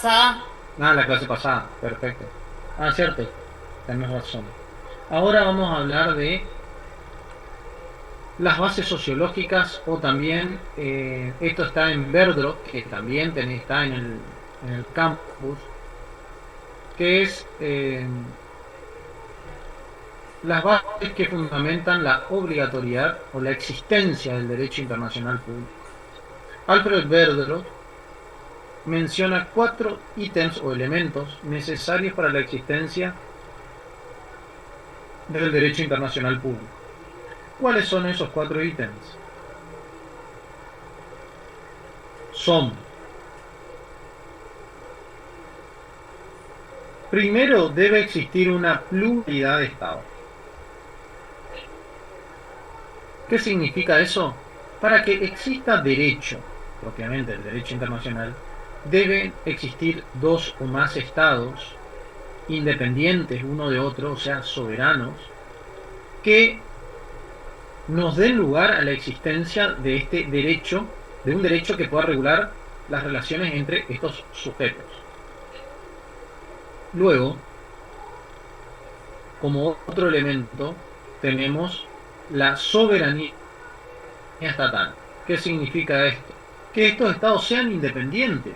pasada. Ah, la clase pasada, perfecto. Ah, cierto, tenés razón. Ahora vamos a hablar de las bases sociológicas o también, esto está en Verdro, que también está en el campus, que es las bases que fundamentan la obligatoriedad o la existencia del derecho internacional público. Alfred Verdro menciona cuatro ítems o elementos necesarios para la existencia del derecho internacional público. ¿Cuáles son esos cuatro ítems? Son, primero, debe existir una pluralidad de estados. ¿Qué significa eso? Para que exista derecho, propiamente el derecho internacional, deben existir dos o más estados independientes uno de otro, o sea, soberanos, que nos den lugar a la existencia de este derecho, de un derecho que pueda regular las relaciones entre estos sujetos. Luego, como otro elemento, tenemos la soberanía estatal. ¿Qué significa esto? Que estos estados sean independientes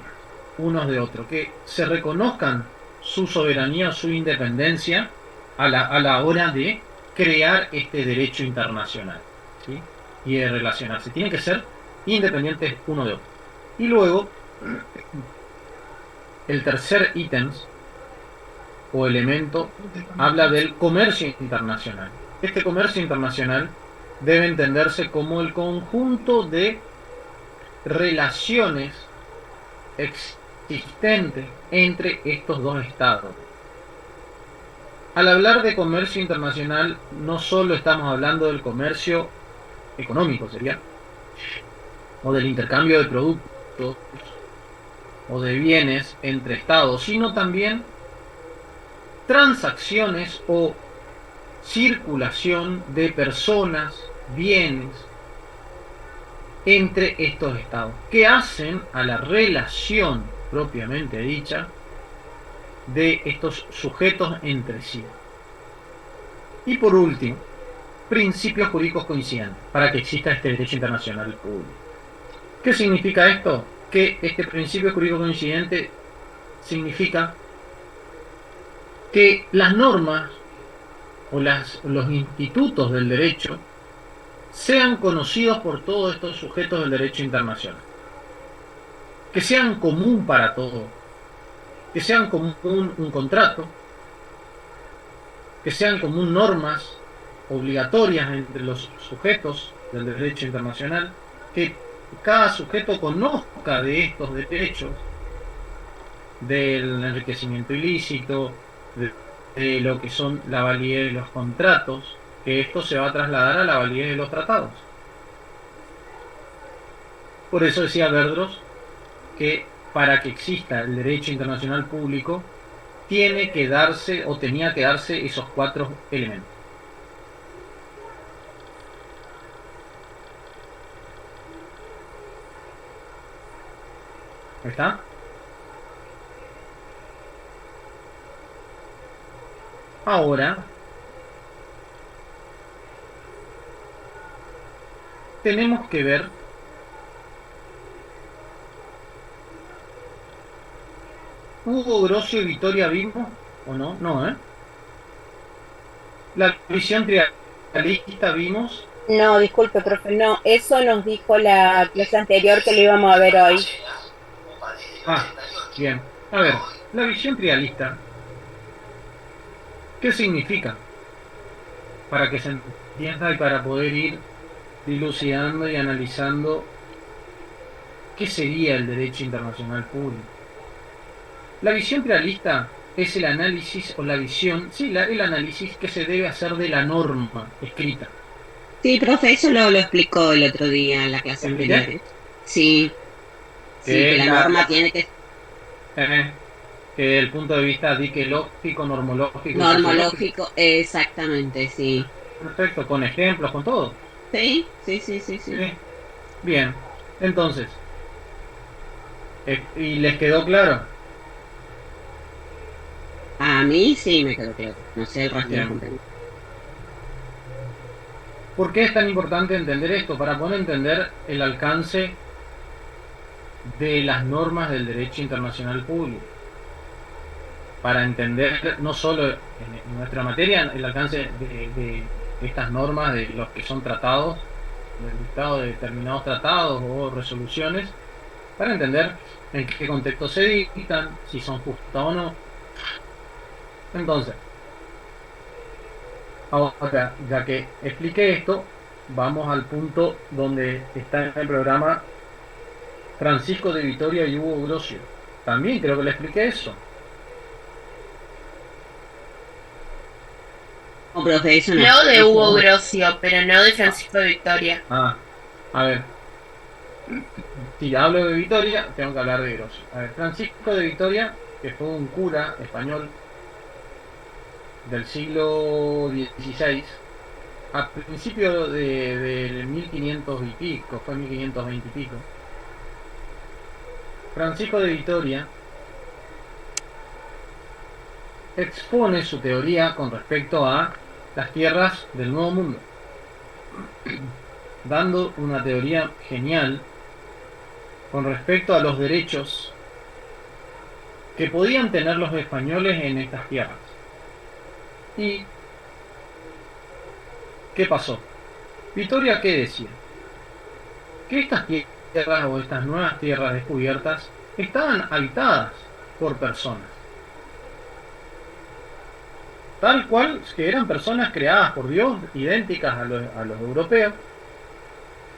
unos de otros, que se reconozcan su soberanía o su independencia a la hora de crear este derecho internacional, ¿sí? Y de relacionarse. Tienen que ser independientes uno de otro. Y luego, el tercer ítem o elemento habla del comercio internacional. Este comercio internacional debe entenderse como el conjunto de relaciones existentes entre estos dos estados. Al hablar de comercio internacional, no solo estamos hablando del comercio económico, sería, o del intercambio de productos o de bienes entre estados, sino también transacciones o circulación de personas, bienes entre estos estados, que hacen a la relación propiamente dicha de estos sujetos entre sí. Y por último, principios jurídicos coincidentes para que exista este derecho internacional público. ¿Qué significa esto? Que este principio jurídico coincidente significa que las normas o los institutos del derecho sean conocidos por todos estos sujetos del derecho internacional, que sean común para todos, que sean común un contrato, que sean común normas obligatorias entre los sujetos del derecho internacional, que cada sujeto conozca de estos derechos, del enriquecimiento ilícito, de lo que son la validez de los contratos, que esto se va a trasladar a la validez de los tratados. Por eso decía Verdros que para que exista el derecho internacional público, tiene que darse o tenía que darse esos cuatro elementos. ¿Está? Ahora tenemos que ver Hugo Grocio y Vittoria Vimos, ¿o no? No, ¿eh? La visión trialista vimos. No, disculpe, profe, no, eso nos dijo la clase anterior que lo íbamos a ver hoy. Ah, bien. A ver, la visión trialista, ¿qué significa? Para que se entienda y para poder ir dilucidando y analizando qué sería el derecho internacional público. La visión realista es el análisis o la visión, sí, el análisis que se debe hacer de la norma escrita. Sí, profe, eso lo explicó el otro día en la clase ¿El anterior. qué? Sí, sí, Que que es la norma tiene que eh, que el punto de vista diquelógico, normológico y sociológico. normológico, exactamente, sí. Perfecto, con ejemplos, con todo. Sí, sí, sí, sí, ¿Sí? sí. Bien, entonces, ¿y les quedó claro? A mí sí me quedó claro. No sé el resto de los Bien. compañeros. ¿Por qué es tan importante entender esto? Para poder entender el alcance de las normas del derecho internacional público. Para entender no solo en nuestra materia el alcance de estas normas, de los que son tratados, del dictado de determinados tratados o resoluciones, para entender en qué contexto se dictan, si son justas o no. Entonces, ahora, ya que expliqué esto, vamos al punto donde está en el programa Francisco de Vitoria y Hugo Grocio. También creo que le expliqué eso. No, profe, eso no. No de Hugo Eso, Grocio, pero no de Francisco de Victoria. Ah, a ver, si hablo de Vitoria, tengo que hablar de Grocio. A ver, Francisco de Vitoria, que fue un cura español del siglo XVI, a principios del 1500 y pico, fue 1520 y pico, Francisco de Vitoria expone su teoría con respecto a las tierras del Nuevo Mundo, dando una teoría genial con respecto a los derechos que podían tener los españoles en estas tierras. ¿Y qué pasó? Vitoria, ¿qué decía? Que estas tierras o estas nuevas tierras descubiertas estaban habitadas por personas, tal cual que eran personas creadas por Dios, idénticas a los europeos,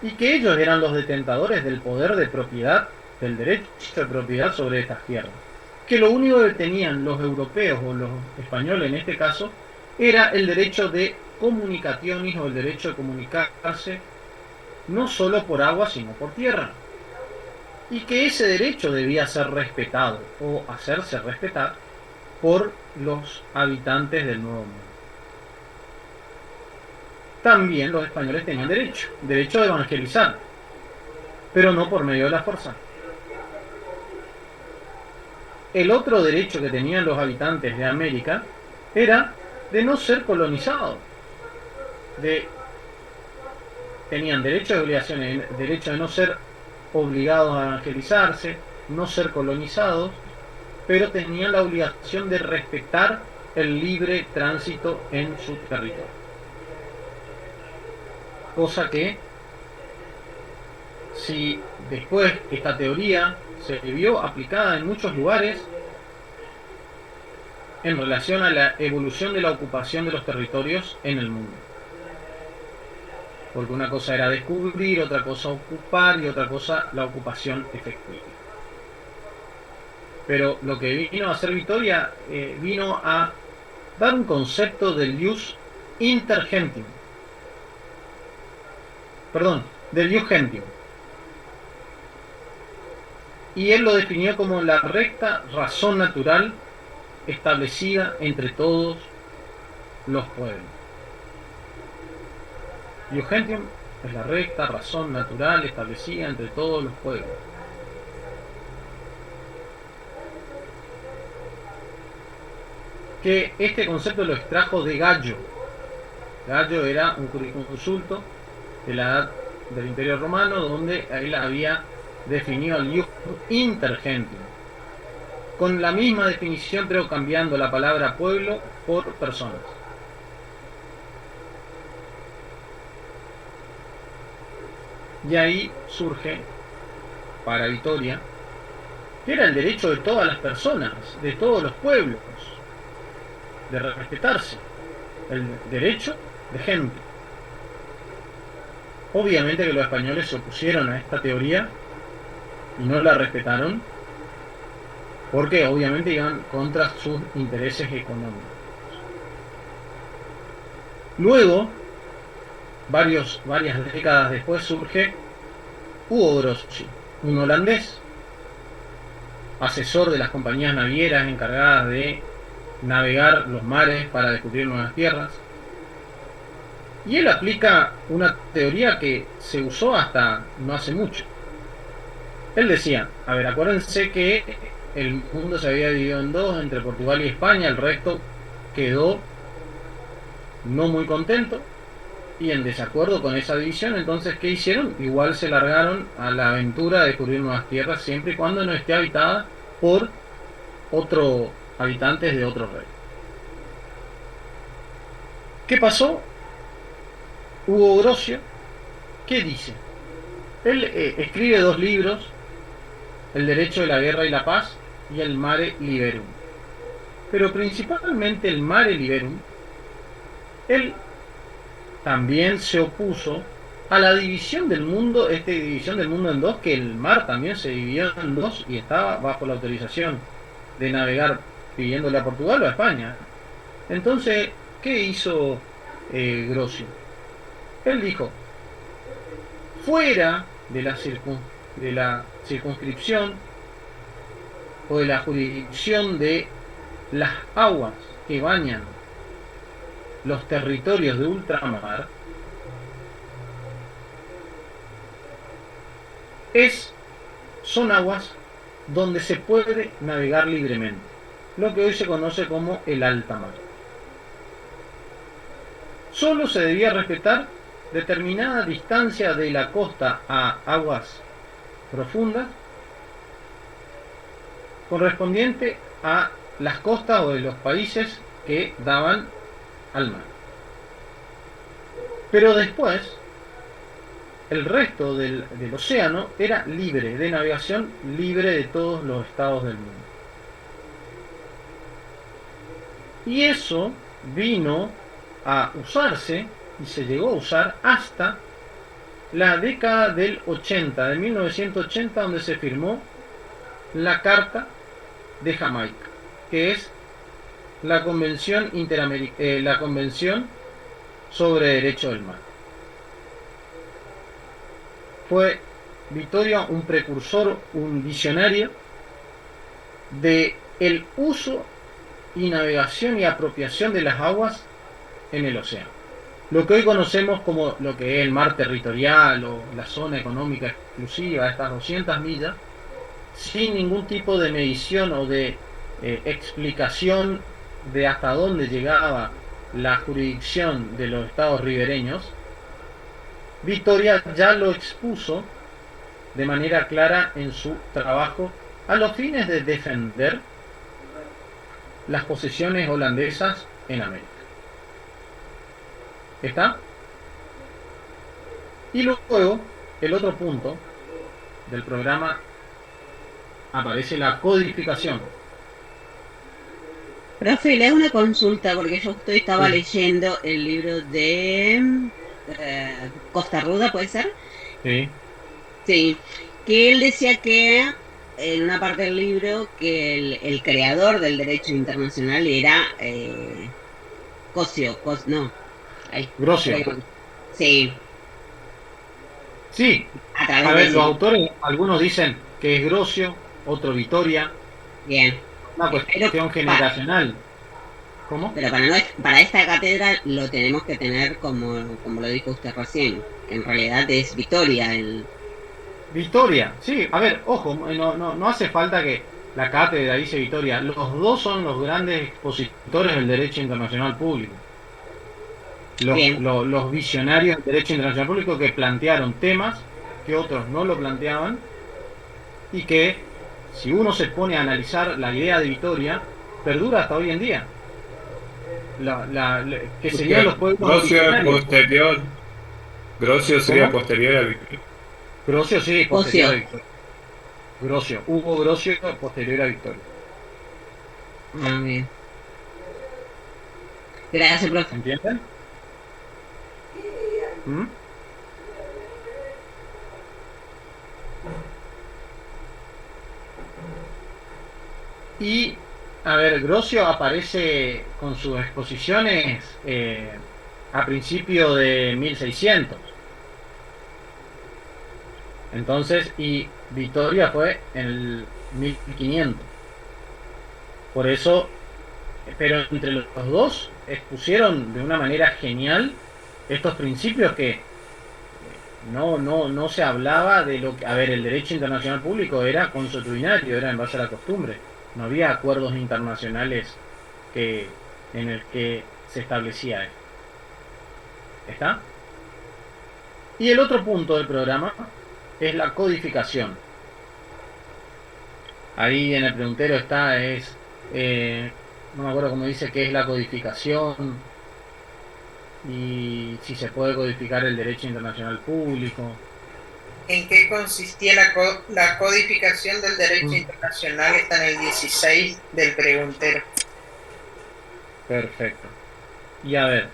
y que ellos eran los detentadores del poder de propiedad, del derecho de propiedad sobre estas tierras. Que lo único que tenían los europeos o los españoles en este caso era el derecho de comunicaciones o el derecho de comunicarse no solo por agua sino por tierra, y que ese derecho debía ser respetado o hacerse respetar por los habitantes del Nuevo Mundo. También los españoles tenían derecho de evangelizar, pero no por medio de la fuerza. El otro derecho que tenían los habitantes de América era de no ser colonizados. Tenían derechos y obligaciones, derecho de no ser obligados a evangelizarse, no ser colonizados, pero tenían la obligación de respetar el libre tránsito en su territorio. Cosa que, si después esta teoría se vio aplicada en muchos lugares en relación a la evolución de la ocupación de los territorios en el mundo. Porque una cosa era descubrir, otra cosa ocupar y otra cosa la ocupación efectiva. Pero lo que vino a hacer Vitoria vino a dar un concepto del ius intergentium. Perdón, del ius gentium. Y él lo definió como la recta razón natural establecida entre todos los pueblos. Ius gentium es la recta razón natural establecida entre todos los pueblos. Que este concepto lo extrajo de Gallo. Gallo era un jurisconsulto de la edad del Imperio Romano, donde él había definido el ius intergentium, con la misma definición, pero cambiando la palabra pueblo por personas. Y ahí surge, para Vitoria, que era el derecho de todas las personas, de todos los pueblos, de respetarse, el derecho de gente. Obviamente que los españoles se opusieron a esta teoría y no la respetaron, porque obviamente iban contra sus intereses económicos. Luego, varias décadas después, surge Hugo Grocio, un holandés, asesor de las compañías navieras encargadas de navegar los mares para descubrir nuevas tierras. Y él aplica una teoría que se usó hasta no hace mucho. Él decía, a ver, acuérdense que el mundo se había dividido en dos, entre Portugal y España, el resto quedó no muy contento y en desacuerdo con esa división. Entonces, ¿qué hicieron? Igual se largaron a la aventura de descubrir nuevas tierras, siempre y cuando no esté habitada por otros habitantes de otro rey. ¿Qué pasó? Hugo Grocio, ¿qué dice? Él escribe dos libros, El derecho de la guerra y la paz y el Mare Liberum. Pero principalmente el Mare Liberum, él también se opuso a la división del mundo, división del mundo en dos, que el mar también se dividió en dos y estaba bajo la autorización de navegar pidiéndole a Portugal o a España. Entonces, ¿qué hizo Grocio? Él dijo, fuera de la circunscripción o de la jurisdicción de las aguas que bañan los territorios de ultramar, son aguas donde se puede navegar libremente, lo que hoy se conoce como el alta mar. Solo se debía respetar determinada distancia de la costa a aguas profundas correspondiente a las costas o de los países que daban al mar. Pero después, el resto del océano era libre de navegación, libre de todos los estados del mundo. Y eso vino a usarse y se llegó a usar hasta la década del 80, de 1980, donde se firmó la Carta de Jamaica, que es la Convención la Convención sobre Derecho del Mar. Fue Victoria un precursor, un visionario de el uso y navegación y apropiación de las aguas en el océano. Lo que hoy conocemos como lo que es el mar territorial o la zona económica exclusiva, estas 200 millas, sin ningún tipo de medición o de explicación de hasta dónde llegaba la jurisdicción de los estados ribereños, Victoria ya lo expuso de manera clara en su trabajo a los fines de defender las posesiones holandesas en América. ¿Está? Y luego, el otro punto del programa, aparece la codificación. Profe, le hago una consulta porque yo estaba Sí. leyendo el libro de Costa Ruda, ¿puede ser? Sí. Sí, que él decía que en una parte del libro que el creador del derecho internacional era Cosio, no, ahí, Grocio. sí, Sí. a través A de ver, ese, los autores, algunos dicen que es Grocio, otro Victoria, bien, una pero, cuestión generacional. ¿Cómo? pero para esta cátedra lo tenemos que tener como lo dijo usted recién, que en realidad es Victoria el... Victoria, sí, a ver, ojo, no hace falta que la cátedra dice Victoria, los dos son los grandes expositores del derecho internacional público. Bien. Los visionarios del derecho internacional público que plantearon temas que otros no lo planteaban y que, si uno se pone a analizar la idea de Victoria, perdura hasta hoy en día. Que serían los pueblos Grocio es originarios. posterior. Grocio sería ¿Cómo? posterior a Victoria. Grocio sí, posterior a Cosio. Victoria. Grocio, Hugo Grocio, posterior a Victoria. Ah, bien. Gracias, profe. ¿Entienden? ¿Mm? Y, a ver, Grocio aparece con sus exposiciones a principios de 1600. Entonces, y Victoria fue en el 1500. Por eso, pero entre los dos expusieron de una manera genial estos principios que no se hablaba de lo que... A ver, el derecho internacional público era consuetudinario, era en base a la costumbre. No había acuerdos internacionales en el que se establecía esto. ¿Está? Y el otro punto del programa es la codificación. Ahí en el preguntero está, no me acuerdo cómo dice qué es la codificación y si se puede codificar el derecho internacional público. ¿En qué consistía la codificación del derecho internacional? Está en el 16 del preguntero. Perfecto. Y a ver,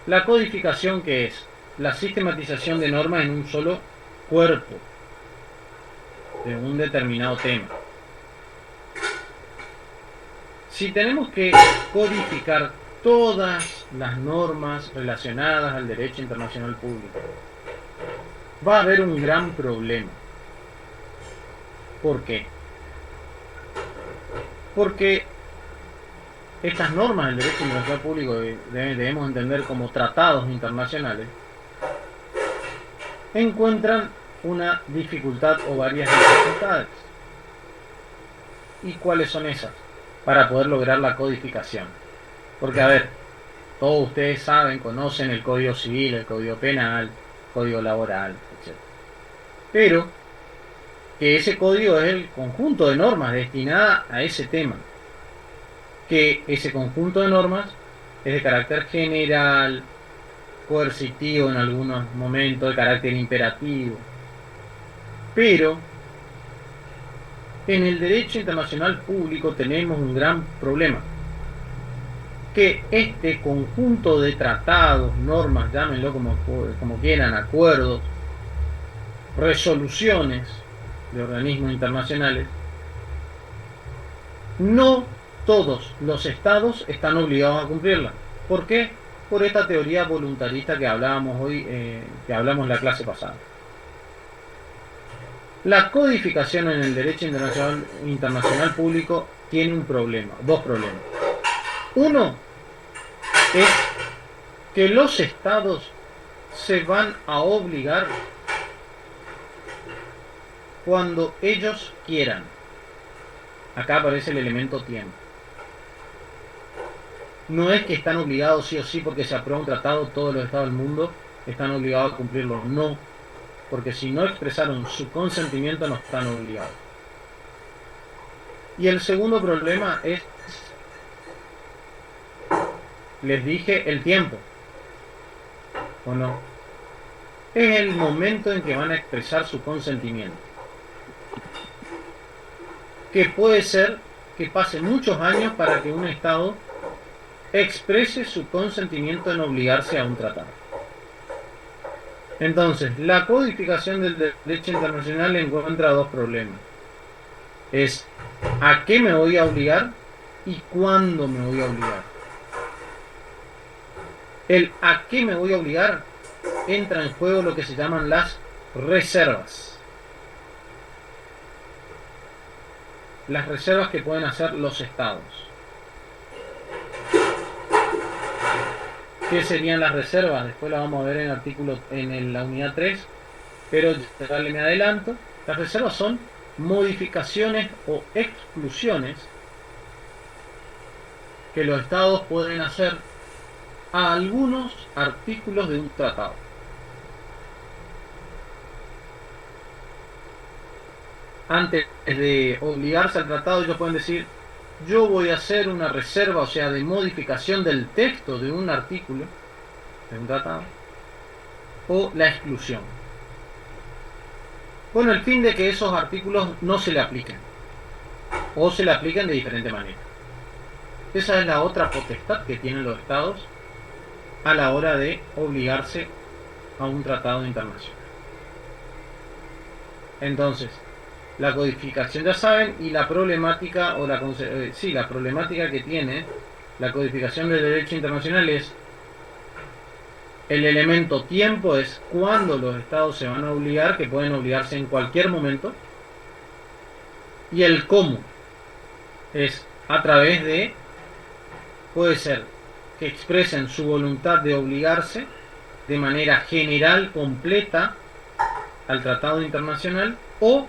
la codificación, ¿qué es? La sistematización de normas en un solo cuerpo de un determinado tema. Si tenemos que codificar todas las normas relacionadas al derecho internacional público, va a haber un gran problema. ¿Por qué? Porque estas normas del derecho internacional público debemos entender como tratados internacionales, encuentran una dificultad o varias dificultades. ¿Y cuáles son esas? Para poder lograr la codificación. Porque, a ver, todos ustedes saben, conocen el Código Civil, el Código Penal, el Código Laboral, etc. Pero que ese código es el conjunto de normas destinada a ese tema. Que ese conjunto de normas es de carácter general, coercitivo en algunos momentos, de carácter imperativo. Pero en el derecho internacional público tenemos un gran problema. Que este conjunto de tratados, normas, llámenlo como quieran, acuerdos, resoluciones de organismos internacionales, no todos los estados están obligados a cumplirla. ¿Por qué? Por esta teoría voluntarista que hablábamos hoy, que hablamos en la clase pasada. La codificación en el derecho internacional público tiene un problema, dos problemas. Uno es que los estados se van a obligar cuando ellos quieran. Acá aparece el elemento tiempo. No es que están obligados sí o sí porque se aprueba un tratado, todos los estados del mundo están obligados a cumplirlo. No, porque si no expresaron su consentimiento no están obligados. Y el segundo problema es, les dije, el tiempo. ¿O no? Es el momento en que van a expresar su consentimiento. Que puede ser que pase muchos años para que un Estado exprese su consentimiento en obligarse a un tratado. Entonces, la codificación del derecho internacional encuentra dos problemas. Es ¿a qué me voy a obligar? ¿Y cuándo me voy a obligar? El ¿a qué me voy a obligar? Entra en juego lo que se llaman las reservas. Las reservas que pueden hacer los estados. ¿Qué serían las reservas? Después la vamos a ver en la unidad 3, pero ya me adelanto. Las reservas son modificaciones o exclusiones que los estados pueden hacer a algunos artículos de un tratado. Antes de obligarse al tratado, ellos pueden decir: yo voy a hacer una reserva, o sea, de modificación del texto de un artículo, de un tratado, o la exclusión, con el fin de que esos artículos no se le apliquen, o se le apliquen de diferente manera. Esa es la otra potestad que tienen los estados a la hora de obligarse a un tratado internacional. Entonces, la codificación ya saben, y la problemática la problemática que tiene la codificación del derecho internacional es el elemento tiempo, es cuando los estados se van a obligar, que pueden obligarse en cualquier momento, y el cómo es a través de, puede ser que expresen su voluntad de obligarse de manera general, completa, al tratado internacional o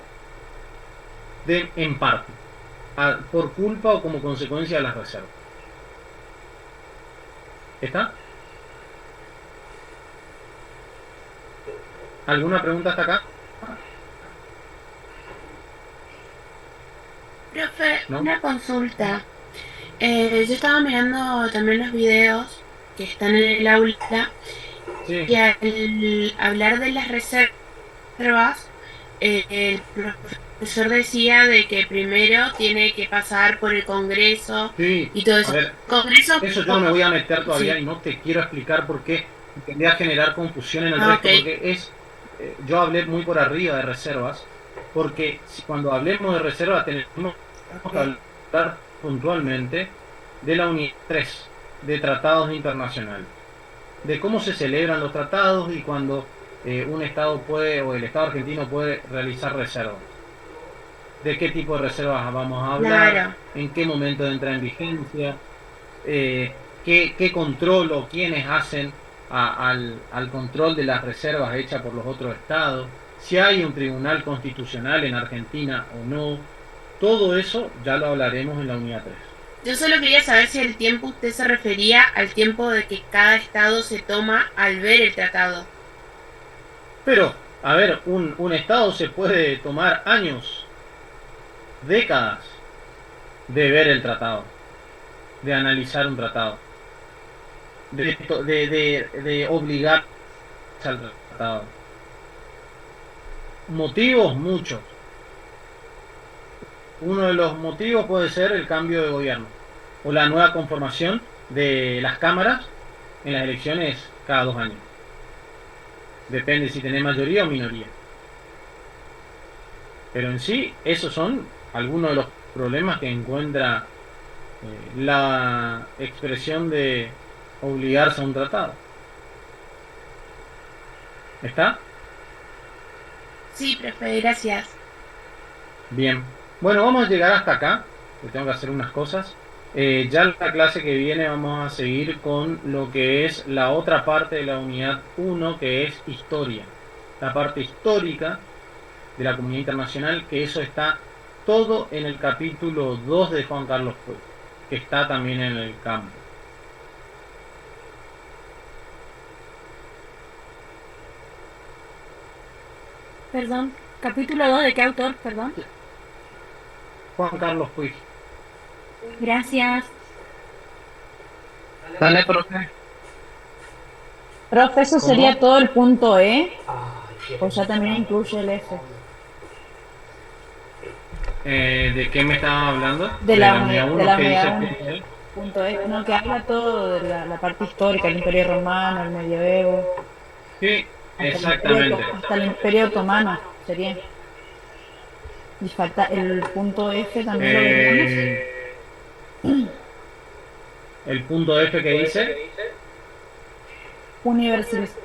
en parte, por culpa o como consecuencia de las reservas. ¿Está? ¿Alguna pregunta hasta acá? Profe, ¿No? una consulta. Yo estaba mirando también los videos que están en el aula Sí. y al hablar de las reservas, el profesor decía de que primero tiene que pasar por el Congreso Sí, y todo eso. a ver, Congreso, eso yo no me voy a meter todavía sí. y no te quiero explicar por qué tendría a generar confusión en el Ah, resto, ok. porque yo hablé muy por arriba de reservas, porque cuando hablemos de reservas tenemos que hablar puntualmente de la unidad 3 de tratados internacionales, de cómo se celebran los tratados y cuando un Estado puede o el Estado argentino puede realizar reservas. De qué tipo de reservas vamos a hablar, Claro. en qué momento entra en vigencia, qué control o quiénes hacen al control de las reservas hechas por los otros estados, si hay un tribunal constitucional en Argentina o no. Todo eso ya lo hablaremos en la unidad 3. Yo solo quería saber si el tiempo usted se refería al tiempo de que cada estado se toma al ver el tratado. Pero, a ver, un estado se puede tomar años, décadas, de ver el tratado, de analizar un tratado, de obligar al tratado. Motivos muchos. Uno de los motivos puede ser el cambio de gobierno o la nueva conformación de las cámaras en las elecciones cada 2 años. Depende si tenés mayoría o minoría. Pero en sí, esos son algunos de los problemas que encuentra la expresión de obligarse a un tratado. ¿Está? Sí, profe, gracias. Bien. Bueno, vamos a llegar hasta acá, que tengo que hacer unas cosas. Ya en la clase que viene vamos a seguir con lo que es la otra parte de la unidad 1, que es historia. La parte histórica de la comunidad internacional, que eso está todo en el capítulo 2 de Juan Carlos Puig, que está también en el campo. Perdón, capítulo 2 ¿de qué autor? Perdón. Juan Carlos Puig. Gracias. Dale, profe. Profe, eso ¿Cómo? sería todo el punto E, o ya también incluye el F. ¿De qué me estaba hablando? De la unidad unidad 1 que dice uno. punto E. Punto E, uno que habla todo de la parte histórica, el Imperio Romano, el Medioevo, Sí, hasta exactamente. hasta el Imperio Otomano sería. Y falta el punto F también lo leemos. El punto F que dice.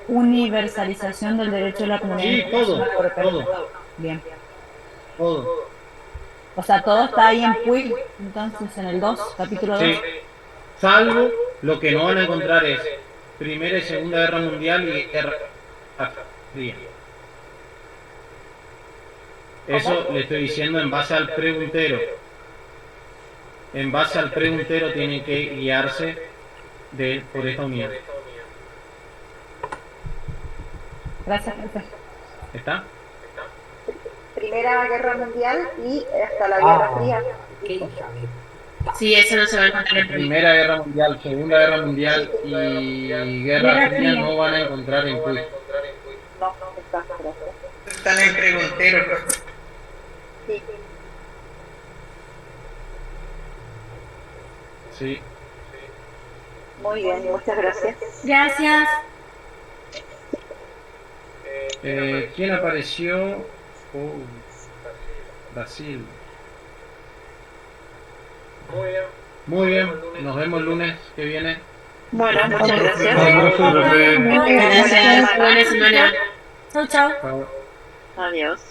Universalización del derecho de la comunidad Sí, internacional europea. todo. Bien. Todo. O sea, todo está ahí en Puig, entonces en el 2, capítulo 2. Sí. Salvo lo que no van a encontrar es Primera y Segunda Guerra Mundial y Guerra Fría. Eso le estoy diciendo en base al preguntero. En base al preguntero tienen que guiarse por esta unidad. Gracias, profe. ¿Está? Primera Guerra Mundial y hasta la Guerra Fría. Sí, eso no se va a encontrar en Primera Guerra Mundial, Segunda Guerra Mundial y Guerra Fría no van a encontrar en Puig. No, está, gracias. Está en el preguntero, profe. Sí. Sí. Muy bien, muchas gracias. Gracias. ¿Quién apareció? Oh, Brasil. Muy bien, nos vemos el lunes que viene. Bueno, muchas gracias. Gracias, buena semana. Chau, chau. Chao. Adiós.